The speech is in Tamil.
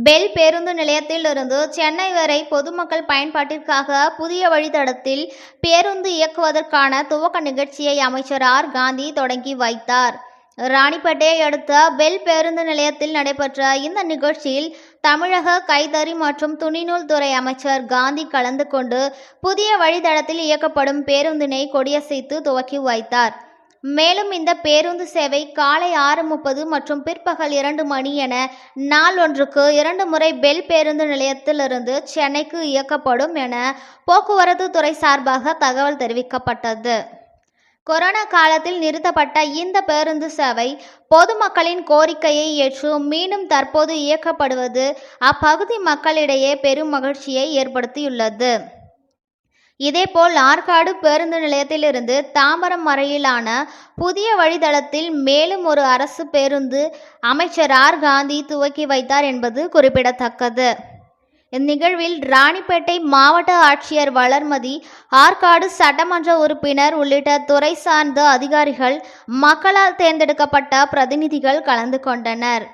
பெல் பேருந்து நிலையத்திலிருந்து சென்னை வரை பொதுமக்கள் பயன்பாட்டிற்காக புதிய வழித்தடத்தில் பேருந்து இயக்குவதற்கான துவக்க நிகழ்ச்சியை அமைச்சர் ஆர் காந்தி தொடங்கி வைத்தார். ராணிப்பேட்டையை அடுத்த பெல் பேருந்து நிலையத்தில் நடைபெற்ற இந்த நிகழ்ச்சியில் தமிழக கைத்தறி மற்றும் துணிநூல் துறை அமைச்சர் காந்தி கலந்து கொண்டு புதிய வழித்தடத்தில் இயக்கப்படும் பேருந்தினை கொடியசைத்து துவக்கி வைத்தார். மேலும் இந்த பேருந்து சேவை காலை 6:30 மற்றும் பிற்பகல் 2 மணி என நாள் ஒன்றுக்கு 2 முறை பெல் பேருந்து நிலையத்திலிருந்து சென்னைக்கு இயக்கப்படும் என போக்குவரத்து துறை சார்பாக தகவல் தெரிவிக்கப்பட்டது. கொரோனா காலத்தில் நிறுத்தப்பட்ட இந்த பேருந்து சேவை பொதுமக்களின் கோரிக்கையை ஏற்று மீண்டும் தற்போது இயக்கப்படுவது அப்பகுதி மக்களிடையே பெரும் மகிழ்ச்சியை ஏற்படுத்தியுள்ளது. இதேபோல் ஆற்காடு பேருந்து நிலையத்திலிருந்து தாம்பரம் வரையிலான புதிய வழித்தடத்தில் மேலும் ஒரு அரசு பேருந்து அமைச்சர் ஆர் காந்தி துவக்கி வைத்தார் என்பது குறிப்பிடத்தக்கது. இந்நிகழ்வில் ராணிப்பேட்டை மாவட்ட ஆட்சியர் வளர்மதி, ஆற்காடு சட்டமன்ற உறுப்பினர் உள்ளிட்ட துறை சார்ந்த அதிகாரிகள், மக்களால் தேர்ந்தெடுக்கப்பட்ட பிரதிநிதிகள் கலந்து கொண்டனர்.